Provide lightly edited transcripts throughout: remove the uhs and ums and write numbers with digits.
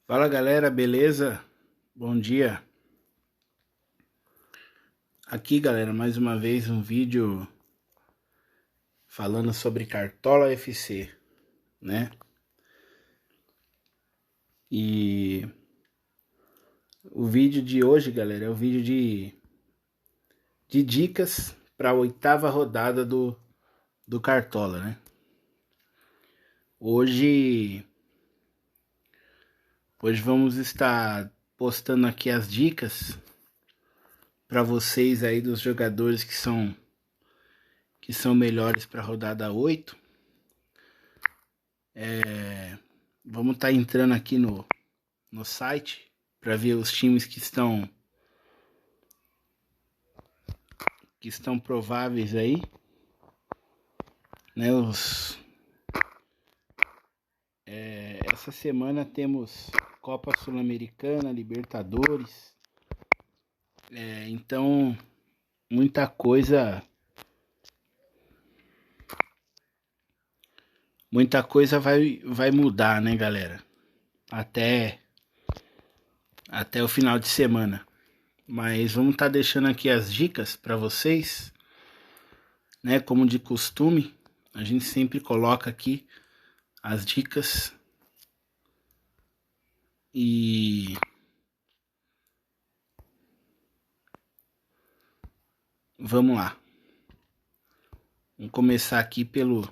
Fala galera, beleza? Bom dia. Aqui galera, mais uma vez um vídeo falando sobre Cartola FC, né? E o vídeo de hoje, galera, é o vídeo de dicas para a oitava rodada do Cartola, né? Hoje vamos estar postando aqui as dicas para vocês aí dos jogadores que são melhores para a rodada 8. Vamos estar entrando aqui no site para ver os times que estão prováveis aí, né? Essa semana temos Copa Sul-Americana, Libertadores, então muita coisa vai mudar, né, galera? Até até o final de semana. Mas vamos estar deixando aqui as dicas para vocês, né? Como de costume, a gente sempre coloca aqui as dicas e vamos lá. Vamos começar aqui pelos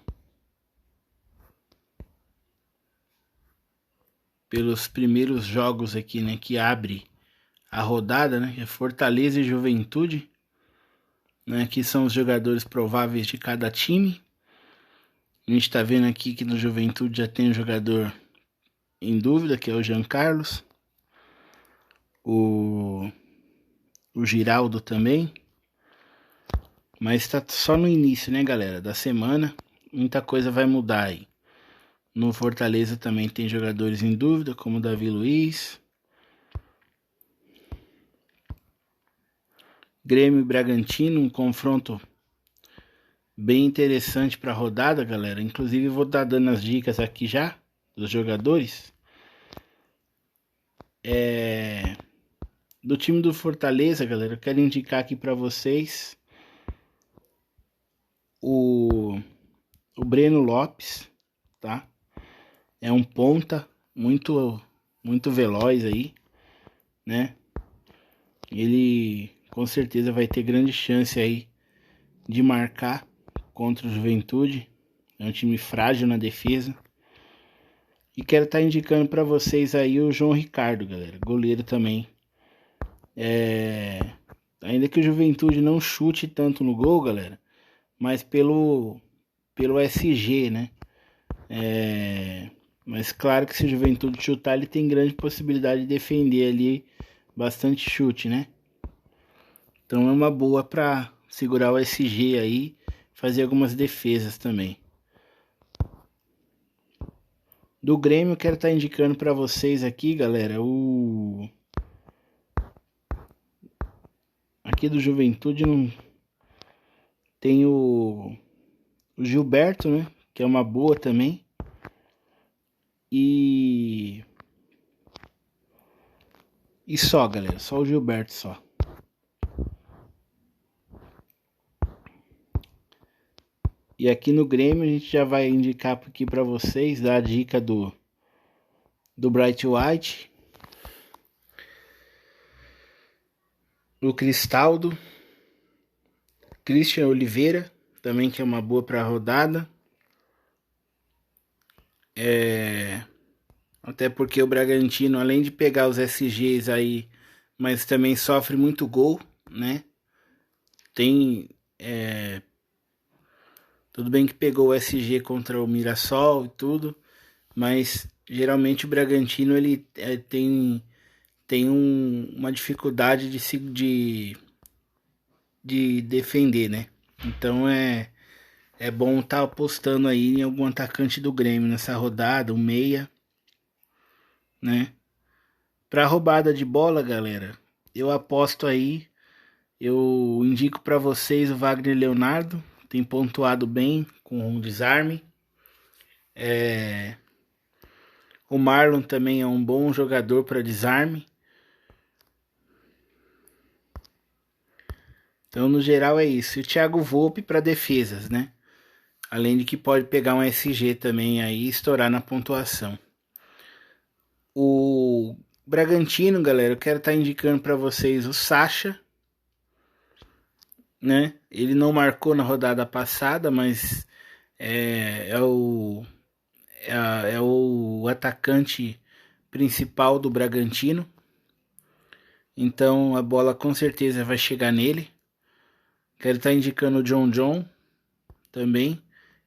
primeiros jogos aqui, né, que abre a rodada, né, que é Fortaleza e Juventude, né, que são os jogadores prováveis de cada time. A gente tá vendo aqui que no Juventude já tem um jogador em dúvida, que é o Jean Carlos, o Giraldo também, mas tá só no início, né, galera, da semana. Muita coisa vai mudar aí. No Fortaleza também tem jogadores em dúvida, como o Davi Luiz. Grêmio e Bragantino, um confronto bem interessante para a rodada, galera. Inclusive vou estar dando as dicas aqui já dos jogadores. Do time do Fortaleza, galera, eu quero indicar aqui para vocês o Breno Lopes, tá? É um ponta muito veloz aí, né? Ele com certeza vai ter grande chance aí de marcar contra o Juventude. É um time frágil na defesa. E quero estar indicando para vocês aí o João Ricardo, galera, goleiro também. Ainda que o Juventude não chute tanto no gol, galera, mas pelo SG, né? Mas claro que se o Juventude chutar, ele tem grande possibilidade de defender ali bastante chute, né? Então é uma boa para segurar o SG aí, fazer algumas defesas também. Do Grêmio, eu quero estar indicando para vocês aqui, galera, aqui do Juventude não tem o Gilberto, né? Que é uma boa também. E só, galera, só o Gilberto só. E aqui no Grêmio a gente já vai indicar aqui para vocês, dar a dica do Bright White, o Cristaldo, Christian Oliveira, também que é uma boa para a rodada. Até porque o Bragantino, além de pegar os SGs aí, mas também sofre muito gol, né? Tem tudo bem que pegou o SG contra o Mirassol e tudo, mas geralmente o Bragantino ele tem uma dificuldade de defender, né? Então é bom estar apostando aí em algum atacante do Grêmio nessa rodada, um meia, né? Pra roubada de bola, galera, eu aposto aí, eu indico para vocês o Wagner Leonardo, tem pontuado bem com um desarme. O Marlon também é um bom jogador para desarme. Então, no geral, é isso. E o Thiago Volpe para defesas, né? Além de que pode pegar um SG também aí e estourar na pontuação. O Bragantino, galera, eu quero estar indicando para vocês o Sacha, né? Ele não marcou na rodada passada, mas é o atacante principal do Bragantino. Então a bola com certeza vai chegar nele. Quero estar indicando o John também.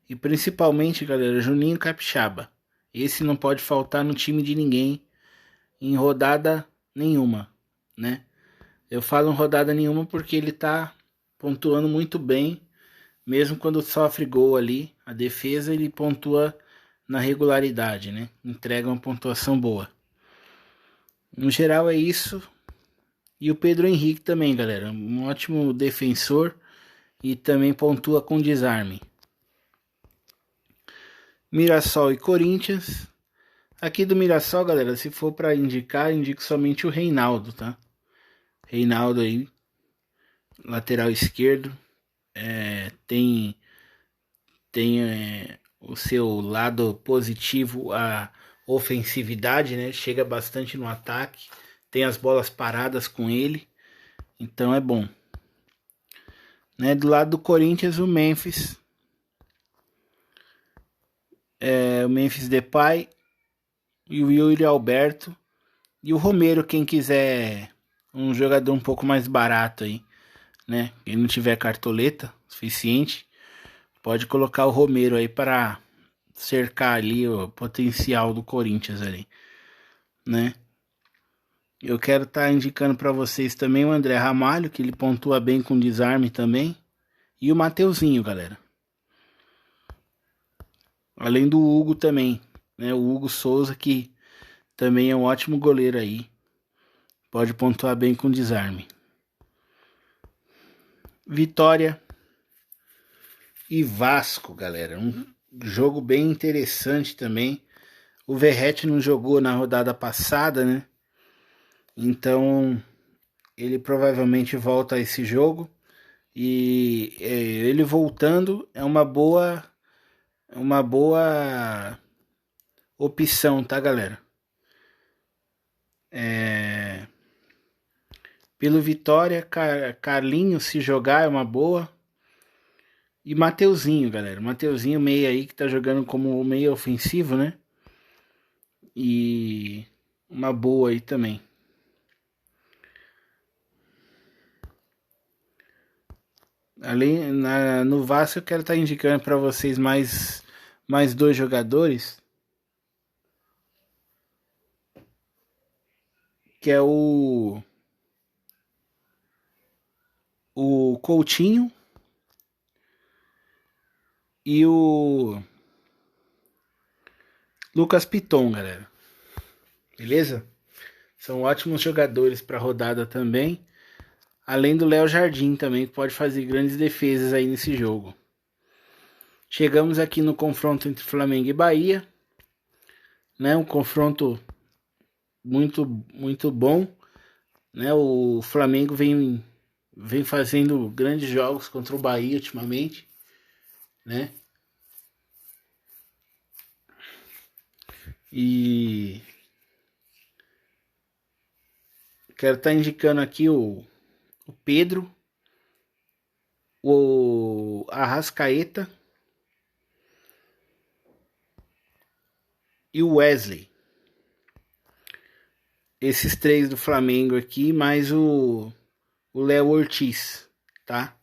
E principalmente, galera, Juninho Capixaba. Esse não pode faltar no time de ninguém em rodada nenhuma, né? Eu falo em rodada nenhuma porque ele tá pontuando muito bem, mesmo quando sofre gol ali, a defesa ele pontua na regularidade, né? Entrega uma pontuação boa. No geral é isso. E o Pedro Henrique também, galera, um ótimo defensor e também pontua com desarme. Mirassol e Corinthians. Aqui do Mirassol, galera, se for para indicar, indico somente o Reinaldo, tá? Reinaldo aí, lateral esquerdo, tem o seu lado positivo, a ofensividade, né? Chega bastante no ataque, tem as bolas paradas com ele, então é bom. Né? Do lado do Corinthians, o Memphis, o Memphis Depay e o Yuri Alberto e o Romero, quem quiser um jogador um pouco mais barato aí, né? Quem não tiver cartoleta suficiente, pode colocar o Romero aí para cercar ali o potencial do Corinthians ali, né? Eu quero estar indicando para vocês também o André Ramalho, que ele pontua bem com desarme também, e o Mateuzinho, galera. Além do Hugo também, né? O Hugo Souza, que também é um ótimo goleiro aí, pode pontuar bem com desarme. Vitória e Vasco, galera. Um jogo bem interessante também. O Verratti não jogou na rodada passada, né? Então ele provavelmente volta a esse jogo. E ele voltando é uma boa opção, tá, galera? Pelo Vitória, Carlinhos, se jogar, é uma boa. E Mateuzinho, galera. Mateuzinho meia aí, que tá jogando como meia ofensivo, né? E uma boa aí também. Além, no Vasco eu quero estar indicando para vocês mais dois jogadores. Que é o Coutinho e o Lucas Piton, galera. Beleza? São ótimos jogadores para rodada também. Além do Léo Jardim também, que pode fazer grandes defesas aí nesse jogo. Chegamos aqui no confronto entre Flamengo e Bahia, né? Um confronto muito bom, né? O Flamengo vem fazendo grandes jogos contra o Bahia ultimamente, né? E quero estar indicando aqui o Pedro, o Arrascaeta e o Wesley. Esses três do Flamengo aqui, mais o Léo Ortiz, tá?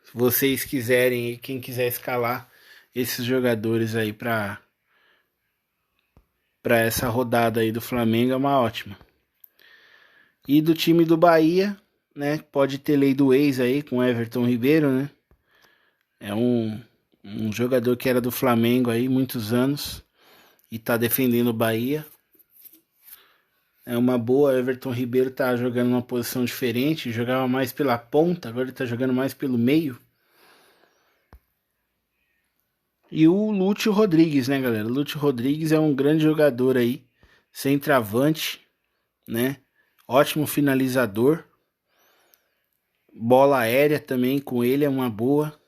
Se vocês quiserem, quem quiser escalar esses jogadores aí para essa rodada aí do Flamengo, é uma ótima. E do time do Bahia, né? Pode ter lei do ex aí com Everton Ribeiro, né? É um jogador que era do Flamengo aí muitos anos e tá defendendo o Bahia. É uma boa. Everton Ribeiro tá jogando numa posição diferente, jogava mais pela ponta, agora ele tá jogando mais pelo meio. E o Lúcio Rodrigues, né, galera? O Lúcio Rodrigues é um grande jogador aí, centroavante, né? Ótimo finalizador. Bola aérea também com ele é uma boa.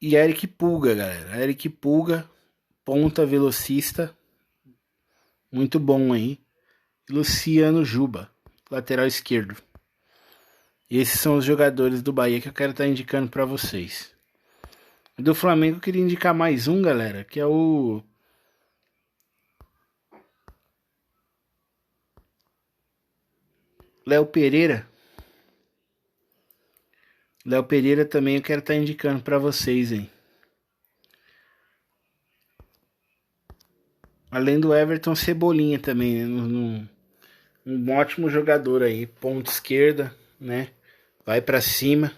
E Eric Pulga, galera. Eric Pulga, ponta velocista, muito bom aí. Luciano Juba, lateral esquerdo. Esses são os jogadores do Bahia que eu quero estar indicando para vocês. Do Flamengo eu queria indicar mais um, galera, que é o Léo Pereira. Léo Pereira também eu quero estar indicando para vocês, hein. Além do Everton Cebolinha também, né? Um ótimo jogador aí, ponta esquerda, né? Vai para cima.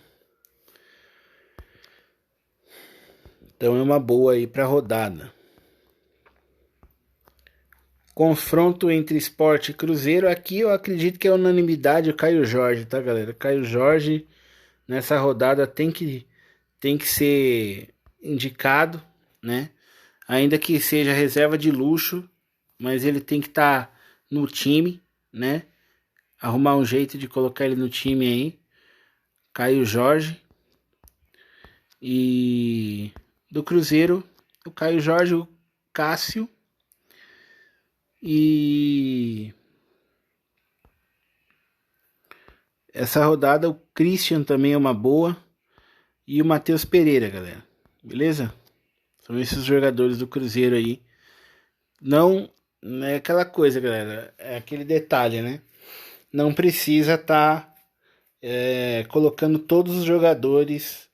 Então é uma boa aí para rodada. Confronto entre Sport e Cruzeiro. Aqui eu acredito que é unanimidade o Caio Jorge, tá, galera? Caio Jorge nessa rodada tem que ser indicado, né? Ainda que seja reserva de luxo, mas ele tem que estar no time, né? Arrumar um jeito de colocar ele no time aí. Caio Jorge. E do Cruzeiro, o Caio Jorge, o Cássio e essa rodada o Christian também é uma boa e o Matheus Pereira, galera. Beleza? São esses jogadores do Cruzeiro aí. Não é aquela coisa, galera. É aquele detalhe, né? Não precisa estar colocando todos os jogadores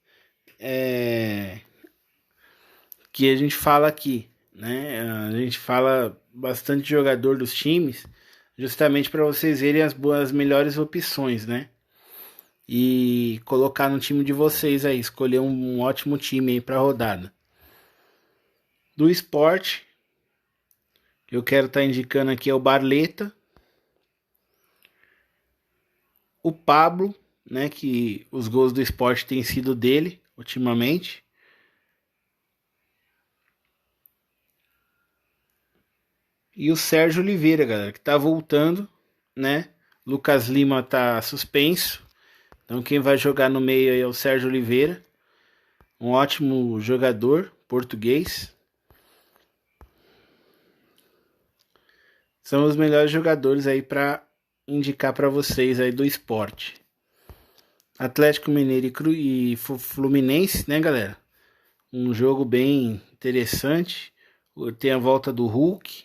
que a gente fala aqui, né? A gente fala bastante jogador dos times, justamente para vocês verem as melhores opções, né? E colocar no time de vocês aí, escolher um ótimo time aí para rodada. Do esporte, que eu quero estar indicando aqui é o Barleta, o Pablo, né? Que os gols do esporte têm sido dele ultimamente. E o Sérgio Oliveira, galera, que tá voltando, né? Lucas Lima tá suspenso. Então quem vai jogar no meio aí é o Sérgio Oliveira. Um ótimo jogador português. São os melhores jogadores aí para indicar para vocês aí do esporte. Atlético Mineiro e Fluminense, né, galera? Um jogo bem interessante. Tem a volta do Hulk.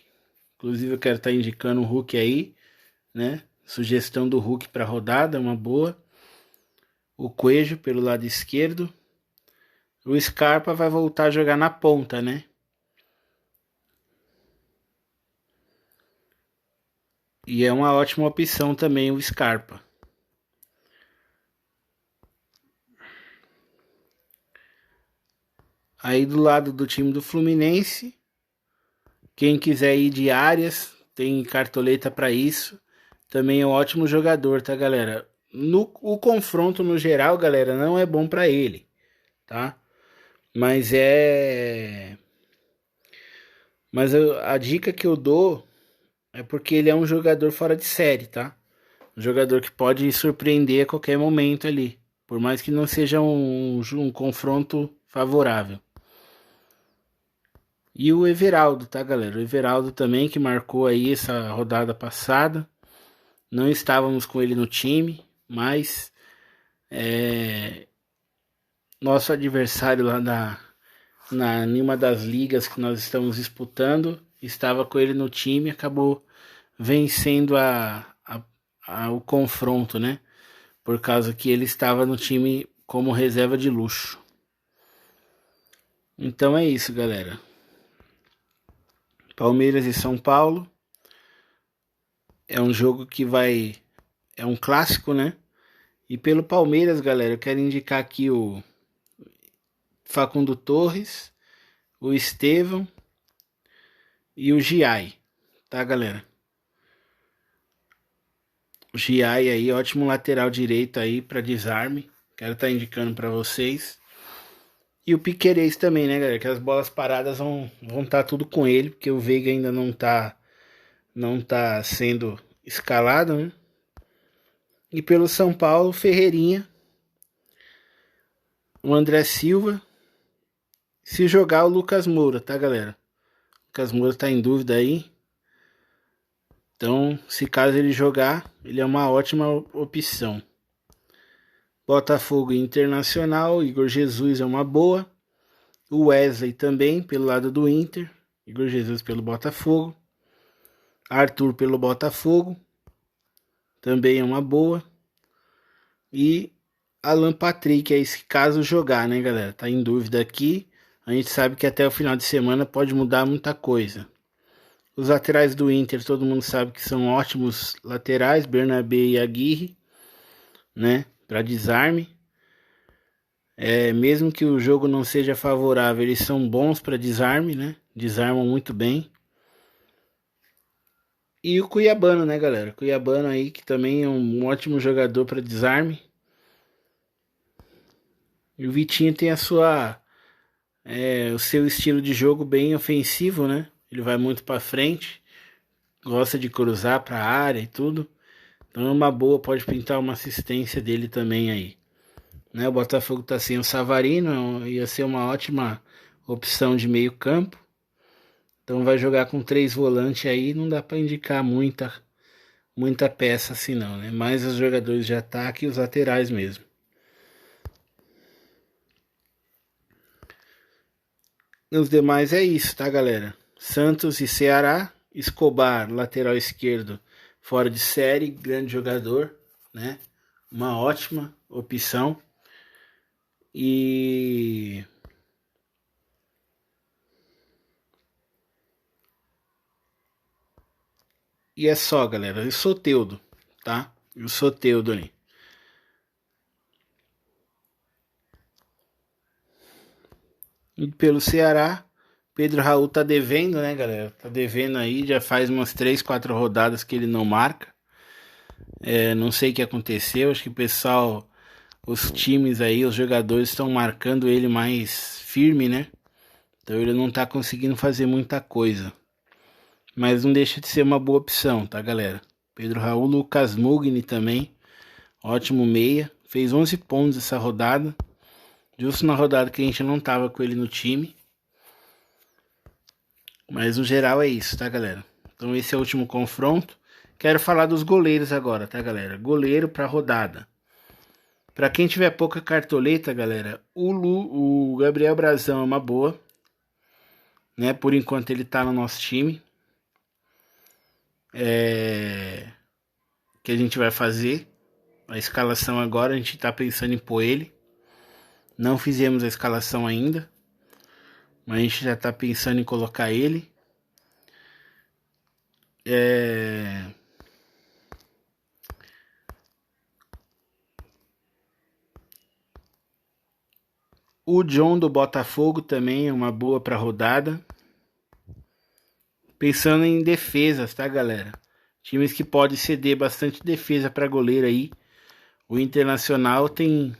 Inclusive eu quero estar indicando o Hulk aí, né? Sugestão do Hulk para rodada, uma boa. O Coelho pelo lado esquerdo. O Scarpa vai voltar a jogar na ponta, né? E é uma ótima opção também o Scarpa. Aí do lado do time do Fluminense, quem quiser ir de Arias, tem cartoleta para isso. Também é um ótimo jogador, tá, galera? O confronto no geral, galera, não é bom para ele, tá? Mas a dica que eu dou é porque ele é um jogador fora de série, tá? Um jogador que pode surpreender a qualquer momento ali, por mais que não seja um confronto favorável. E o Everaldo, tá, galera? O Everaldo também, que marcou aí essa rodada passada. Não estávamos com ele no time, mas nosso adversário lá em uma das ligas que nós estamos disputando estava com ele no time e acabou vencendo o confronto, né? Por causa que ele estava no time como reserva de luxo. Então é isso, galera. Palmeiras e São Paulo. É um jogo que vai... É um clássico, né? E pelo Palmeiras, galera, eu quero indicar aqui o Facundo Torres, o Estevão e o Giai, tá, galera? O Giai aí, ótimo lateral direito aí para desarme. Quero estar indicando para vocês. E o Piquerez também, né, galera? Que as bolas paradas vão estar tudo com ele, porque o Veiga ainda não tá sendo escalado, né? E pelo São Paulo, Ferreirinha, o André Silva, se jogar o Lucas Moura, tá, galera? O Lucas Moura tá em dúvida aí. Então, se caso ele jogar, ele é uma ótima opção. Botafogo e Internacional, Igor Jesus é uma boa. O Wesley também, pelo lado do Inter. Igor Jesus pelo Botafogo. Arthur pelo Botafogo. Também é uma boa. E Alan Patrick, aí se caso jogar, né, galera? Tá em dúvida aqui. A gente sabe que até o final de semana pode mudar muita coisa. Os laterais do Inter, todo mundo sabe que são ótimos laterais, Bernabé e Aguirre, né? Para desarme. Mesmo que o jogo não seja favorável, eles são bons para desarme, né? Desarmam muito bem. E o Cuiabano, né, galera? Cuiabano aí que também é um ótimo jogador para desarme. E o Vitinho tem o seu estilo de jogo bem ofensivo, né? Ele vai muito para frente, gosta de cruzar para a área e tudo. Então é uma boa, pode pintar uma assistência dele também aí. Né? O Botafogo tá sem o Savarino, ia ser uma ótima opção de meio campo. Então vai jogar com 3 volantes aí, não dá para indicar muita peça assim não, né? Mais os jogadores de ataque e os laterais mesmo. Os demais é isso, tá, galera? Santos e Ceará, Escobar, lateral esquerdo, fora de série, grande jogador, né? Uma ótima opção. E é só, galera. E o Soteldo, tá? E o Soteldo aí. E pelo Ceará, Pedro Raul tá devendo, né, galera? Tá devendo aí, já faz umas 3, 4 rodadas que ele não marca. Não sei o que aconteceu, acho que o pessoal, os times aí, os jogadores estão marcando ele mais firme, né? Então ele não tá conseguindo fazer muita coisa. Mas não deixa de ser uma boa opção, tá, galera? Pedro Raul, Lucas Mugni também, ótimo meia. Fez 11 pontos essa rodada. Justo na rodada que a gente não tava com ele no time. Mas no geral é isso, tá, galera? Então esse é o último confronto. Quero falar dos goleiros agora, tá, galera? Goleiro pra rodada. Pra quem tiver pouca cartoleta, galera, o Gabriel Brazão é uma boa. Né? Por enquanto ele tá no nosso time. Que a gente vai fazer. A escalação agora, a gente tá pensando em pôr ele. Não fizemos a escalação ainda. Mas a gente já tá pensando em colocar ele. O John do Botafogo também é uma boa pra rodada. Pensando em defesas, tá, galera? Times que podem ceder bastante defesa para goleiro aí. O Internacional tem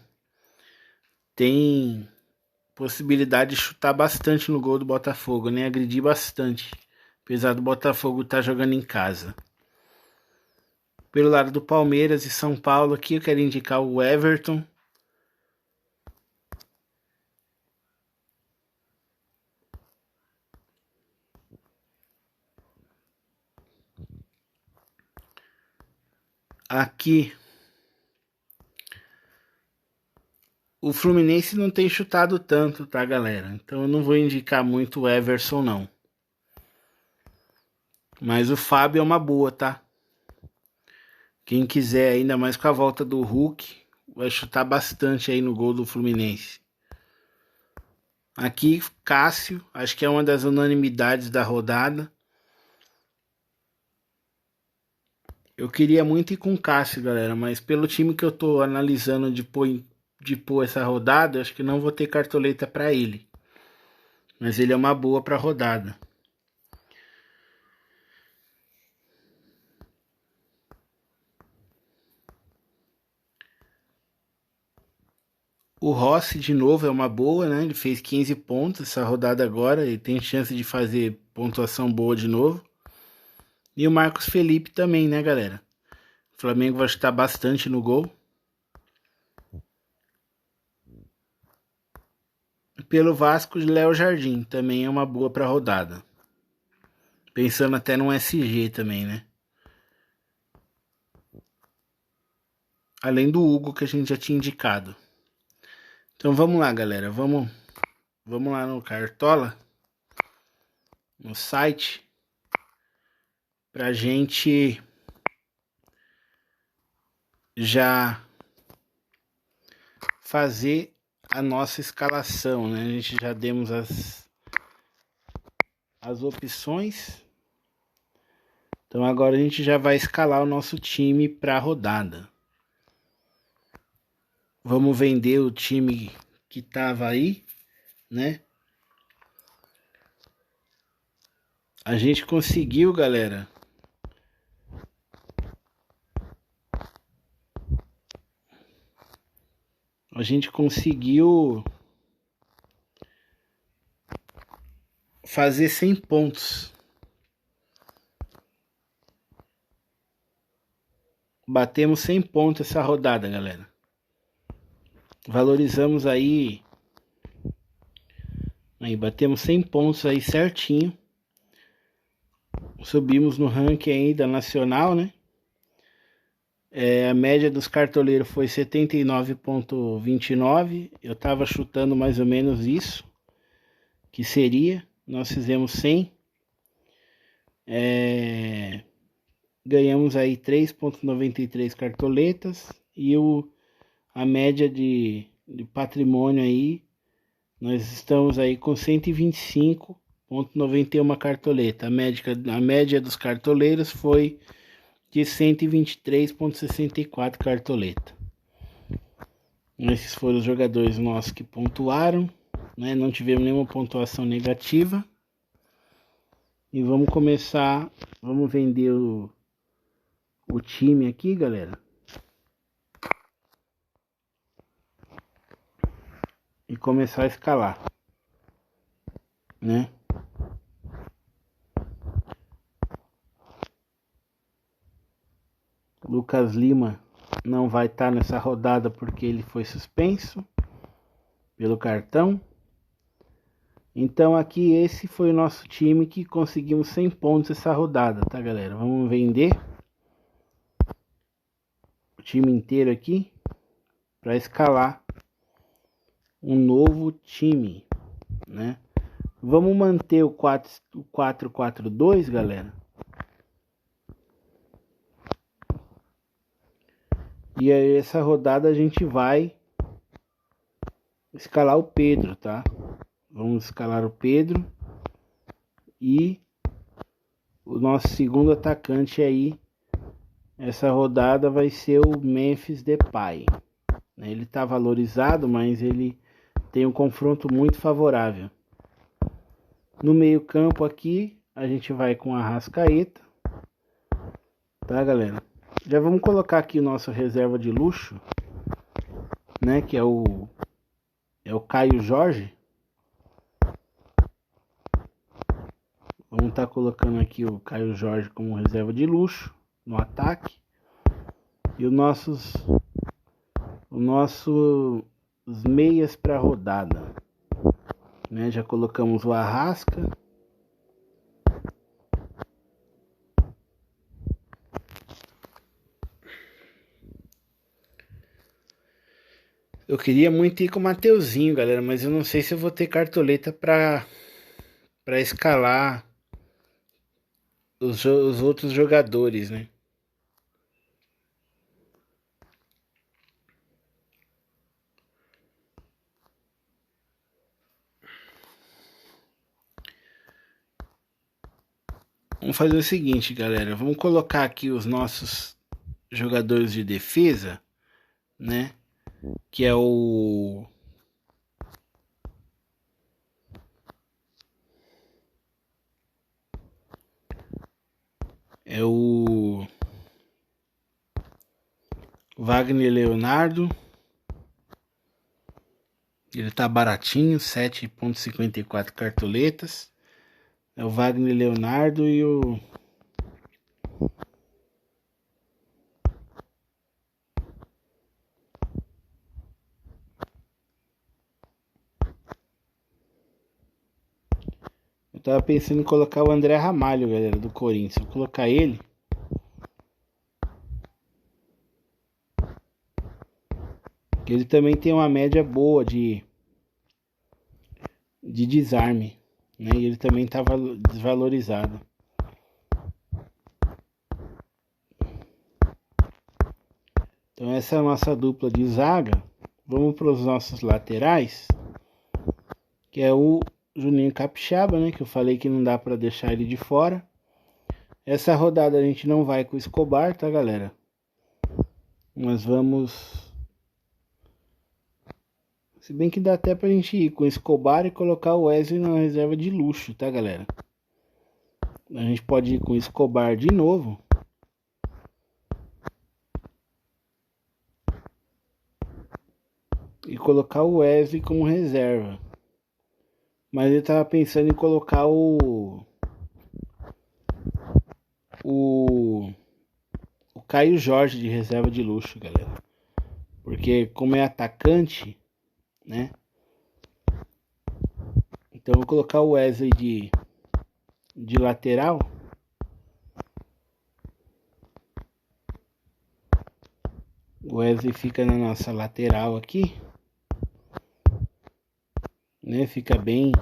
possibilidade de chutar bastante no gol do Botafogo, né? Agredir bastante. Apesar do Botafogo estar jogando em casa. Pelo lado do Palmeiras e São Paulo aqui, eu quero indicar o Everton. Aqui o Fluminense não tem chutado tanto, tá, galera? Então eu não vou indicar muito o Everson, não. Mas o Fábio é uma boa, tá? Quem quiser, ainda mais com a volta do Hulk, vai chutar bastante aí no gol do Fluminense. Aqui, Cássio, acho que é uma das unanimidades da rodada. Eu queria muito ir com Cássio, galera, mas pelo time que eu tô analisando de pôr essa rodada, acho que não vou ter cartoleta para ele. Mas ele é uma boa para rodada. O Rossi, de novo, é uma boa, né? Ele fez 15 pontos essa rodada agora. Ele tem chance de fazer pontuação boa de novo. E o Marcos Felipe também, né, galera? O Flamengo vai chutar bastante no gol. Pelo Vasco, Léo Jardim também é uma boa para rodada. Pensando até no SG também, né? Além do Hugo que a gente já tinha indicado. Então vamos lá, galera. Vamos lá no Cartola, no site, pra gente já fazer a nossa escalação, né? A gente já demos as opções. Então agora a gente já vai escalar o nosso time para a rodada. Vamos vender o time que tava aí, né? A gente conseguiu, galera. A gente conseguiu fazer 100 pontos. Batemos 100 pontos essa rodada, galera. Valorizamos aí, batemos 100 pontos aí certinho. Subimos no ranking ainda nacional, né? A média dos cartoleiros foi 79,29. Eu tava chutando mais ou menos isso, que seria. Nós fizemos 100. Ganhamos aí 3,93 cartoletas. E a média de patrimônio aí, nós estamos aí com 125,91 cartoleta. A média dos cartoleiros foi de 123,64 cartoleta. Esses foram os jogadores nossos que pontuaram, né? Não tivemos nenhuma pontuação negativa. E vamos começar, vamos vender o time aqui, galera. E começar a escalar, né? Lucas Lima não vai estar nessa rodada porque ele foi suspenso pelo cartão. Então aqui esse foi o nosso time que conseguimos 100 pontos essa rodada, tá, galera? Vamos vender o time inteiro aqui para escalar um novo time, né? Vamos manter o 4-4-2, galera. E aí essa rodada a gente vai escalar o Pedro, tá? Vamos escalar o Pedro. E o nosso segundo atacante aí, essa rodada vai ser o Memphis Depay. Ele tá valorizado, mas ele tem um confronto muito favorável. No meio campo aqui, a gente vai com a Arrascaeta. Tá, galera? Já vamos colocar aqui o nosso reserva de luxo, né? Que é o Caio Jorge. Vamos estar colocando aqui o Caio Jorge como reserva de luxo no ataque. E os nossos meias para rodada, né? Já colocamos o Arrasca. Eu queria muito ir com o Mateuzinho, galera, mas eu não sei se eu vou ter cartoleta para escalar os outros jogadores, né? Vamos fazer o seguinte, galera. Vamos colocar aqui os nossos jogadores de defesa, né? Que é o Wagner Leonardo, Ele tá baratinho, 7,54 cartoletas. É o Wagner Leonardo e o... Eu tava pensando em colocar o André Ramalho, galera, do Corinthians. Se eu colocar ele... Ele também tem uma média boa de desarme, né? E ele também estava desvalorizado. Então essa é a nossa dupla de zaga. Vamos para os nossos laterais, que é o Juninho Capixaba, né? Que eu falei que não dá para deixar ele de fora. Essa rodada a gente não vai com o Escobar, tá, galera? Nós vamos... Se bem que dá até pra gente ir com o Escobar e colocar o Wesley na reserva de luxo, tá, galera? A gente pode ir com o Escobar de novo. E colocar o Wesley como reserva. Mas eu tava pensando em colocar o Caio Jorge de reserva de luxo, galera. Porque como é atacante, né? Então eu vou colocar o Wesley de lateral. O Wesley fica na nossa lateral aqui, né? Fica bem.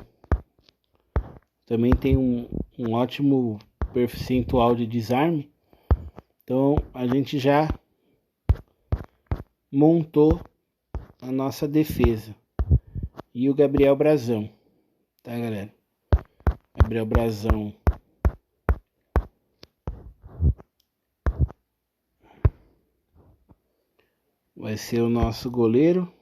Também tem um ótimo percentual de desarme. Então a gente já montou a nossa defesa. E o Gabriel Brazão, tá, galera? Gabriel Brazão vai ser o nosso goleiro.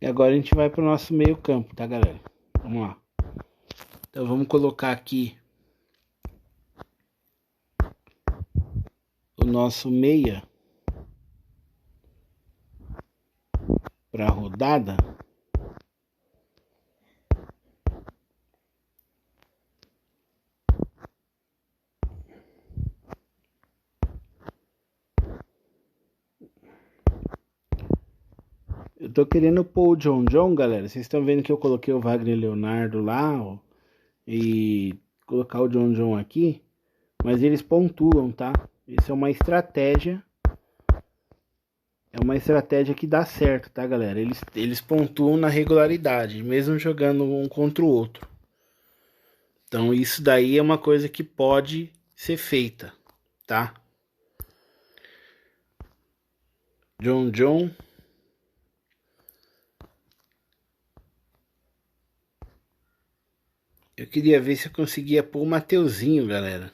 E agora a gente vai para o nosso meio campo, tá, galera? Vamos lá. Então vamos colocar aqui o nosso meia para a rodada. Eu tô querendo pôr o John, galera. Vocês estão vendo que eu coloquei o Wagner Leonardo lá, ó, e colocar o John aqui, mas eles pontuam, tá? Isso é uma estratégia. É uma estratégia que dá certo, tá, galera? Eles pontuam na regularidade, mesmo jogando um contra o outro. Então isso daí é uma coisa que pode ser feita, tá? John. Eu queria ver se eu conseguia pôr o Mateuzinho, galera.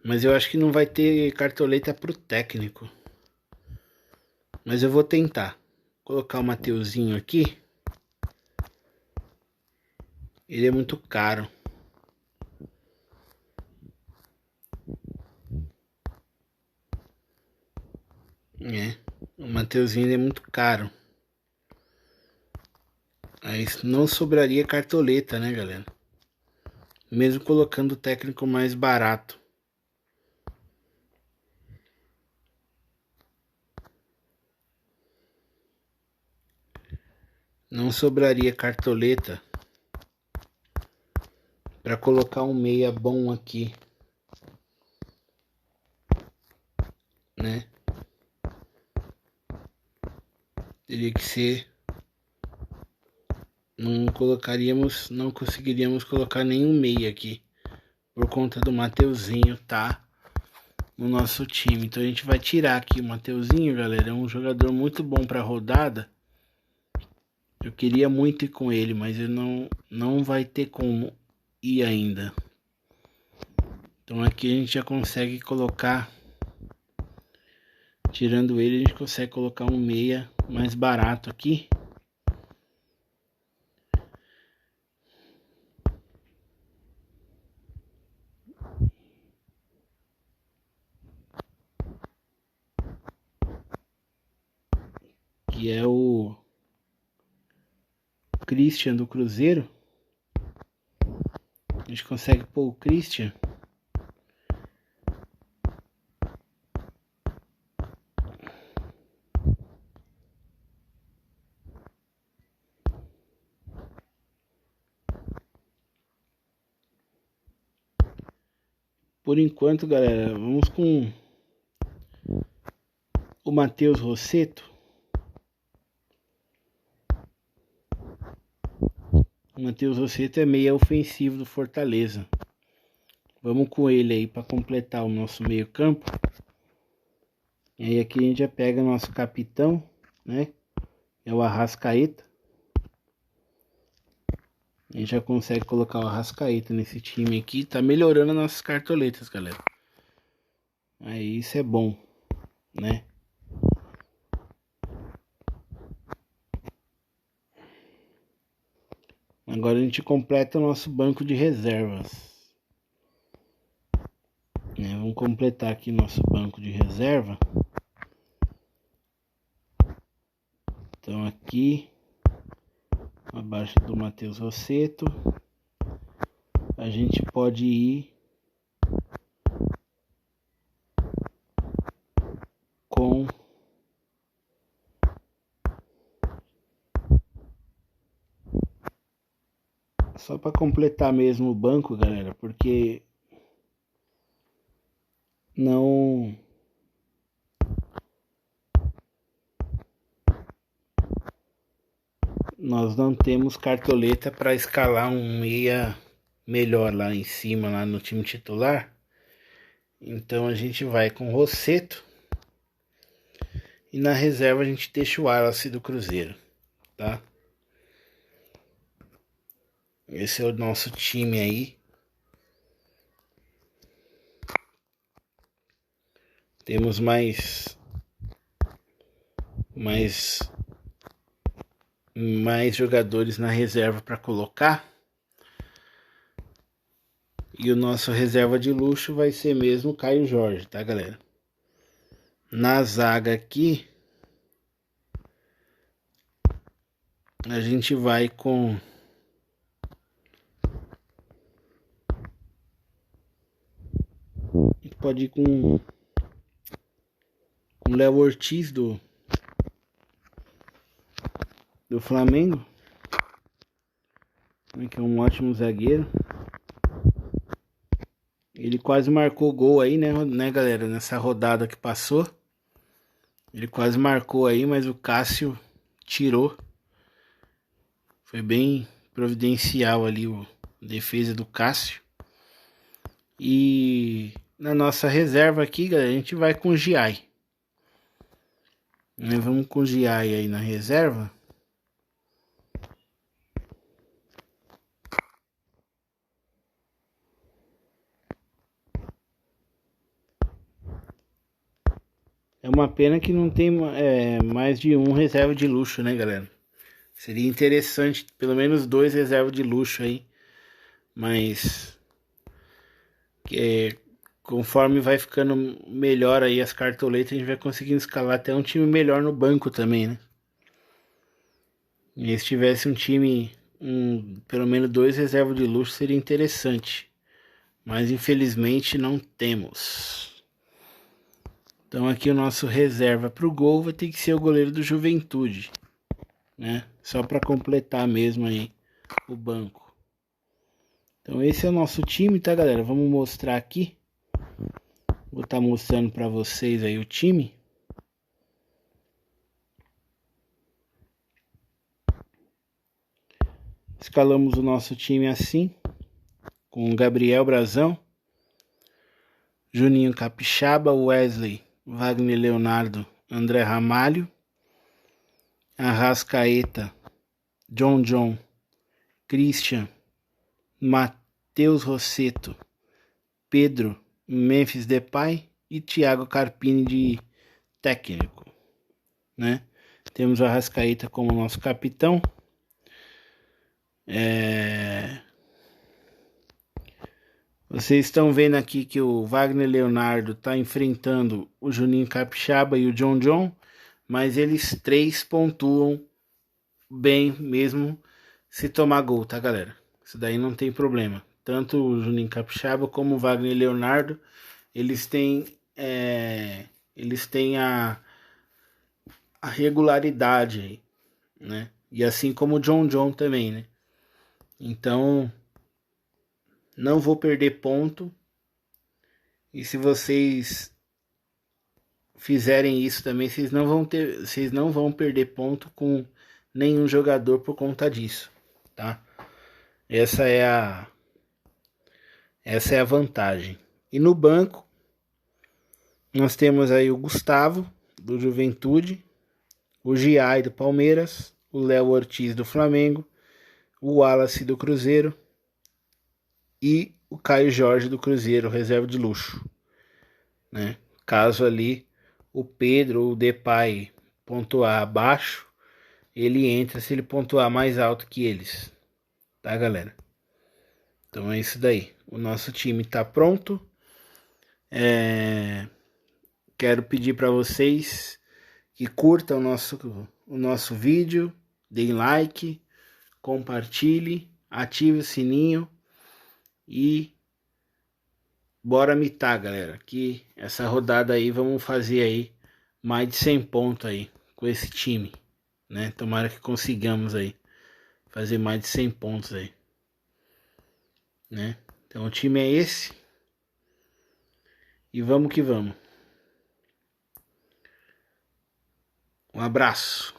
Mas eu acho que não vai ter cartoleta pro técnico. Mas eu vou tentar. Colocar o Mateuzinho aqui. Ele é muito caro. O Mateuzinho é muito caro. Aí não sobraria cartoleta, né, galera? Mesmo colocando o técnico mais barato. Não sobraria cartoleta para colocar um meia bom aqui, né? Teria que ser... Não conseguiríamos colocar nenhum meia aqui, por conta do Mateuzinho tá no nosso time. Então a gente vai tirar aqui o Mateuzinho, galera. É um jogador muito bom para rodada. Eu queria muito ir com ele, mas eu não vai ter como ir ainda. Então aqui a gente já consegue colocar, tirando ele, a gente consegue colocar um meia mais barato aqui. que é o Christian do Cruzeiro. A gente consegue pôr o Christian. Por enquanto, galera, vamos com o Matheus Rossetto. O Matheus Rossetto é meia ofensivo do Fortaleza. Vamos com ele aí para completar o nosso meio campo. E aí aqui a gente já pega nosso capitão, né? É o Arrascaeta. A gente já consegue colocar o Arrascaeta nesse time aqui. Tá melhorando as nossas cartoletas, galera. Aí isso é bom, né? Agora a gente completa o nosso banco de reservas. Vamos completar aqui nosso banco de reserva. Então aqui, abaixo do Matheus Rossetto, a gente pode ir com só para completar mesmo o banco, galera, porque nós não temos cartoleta para escalar um meia melhor lá em cima, lá no time titular. Então a gente vai com o Rossetto. E na reserva a gente deixa o Wallace do Cruzeiro, tá? Esse é o nosso time aí. Temos mais jogadores na reserva para colocar. E o nosso reserva de luxo vai ser mesmo o Caio Jorge, tá, galera? Na zaga aqui, a gente vai com pode ir com o Léo Ortiz do Flamengo, que é um ótimo zagueiro. Ele quase marcou gol aí, né, galera? Nessa rodada que passou. Ele quase marcou aí, mas o Cássio tirou. Foi bem providencial ali a defesa do Cássio. E na nossa reserva aqui, galera, a gente vai com o Giai. Vamos com o Giai aí na reserva. É uma pena que não tem mais de um reserva de luxo, né, galera? Seria interessante, pelo menos 2 reservas de luxo aí. Mas conforme vai ficando melhor aí as cartoletas, a gente vai conseguindo escalar até um time melhor no banco também, né? E se tivesse um time, pelo menos 2 reservas de luxo, seria interessante. Mas infelizmente não temos. Então aqui o nosso reserva para o gol vai ter que ser o goleiro do Juventude, né? Só para completar mesmo aí o banco. Então esse é o nosso time, tá, galera? Vamos mostrar aqui. Vou estar mostrando para vocês aí o time. Escalamos o nosso time assim, com Gabriel Brazão, Juninho Capixaba, Wesley, Wagner Leonardo, André Ramalho, Arrascaeta, John, Christian, Matheus Rossetto, Pedro, Memphis Depay e Thiago Carpini de técnico, né? Temos o Arrascaeta como nosso capitão. Vocês estão vendo aqui que o Wagner Leonardo está enfrentando o Juninho Capixaba e o John, mas eles três pontuam bem mesmo se tomar gol, tá, galera? Isso daí não tem problema. Tanto o Juninho Capixaba como o Wagner Leonardo, eles têm, eles têm a regularidade aí, né? E assim como o John também, né? Então, não vou perder ponto. E se vocês fizerem isso também, vocês não vão perder ponto com nenhum jogador por conta disso, tá? Essa é a vantagem. E no banco nós temos aí o Gustavo do Juventude, o Giai do Palmeiras, o Léo Ortiz do Flamengo, o Wallace do Cruzeiro e o Caio Jorge do Cruzeiro, reserva de luxo, né? Caso ali o Pedro ou o Depay pontuar abaixo, ele entra se ele pontuar mais alto que eles, tá, galera? Então é isso daí. O nosso time tá pronto. Quero pedir para vocês que curtam o nosso vídeo, deem like, compartilhe, ative o sininho e bora mitar, galera. Que essa rodada aí vamos fazer aí mais de 100 pontos aí com esse time, né? Tomara que consigamos aí fazer mais de 100 pontos aí, né? Então o time é esse e vamos que vamos. Um abraço.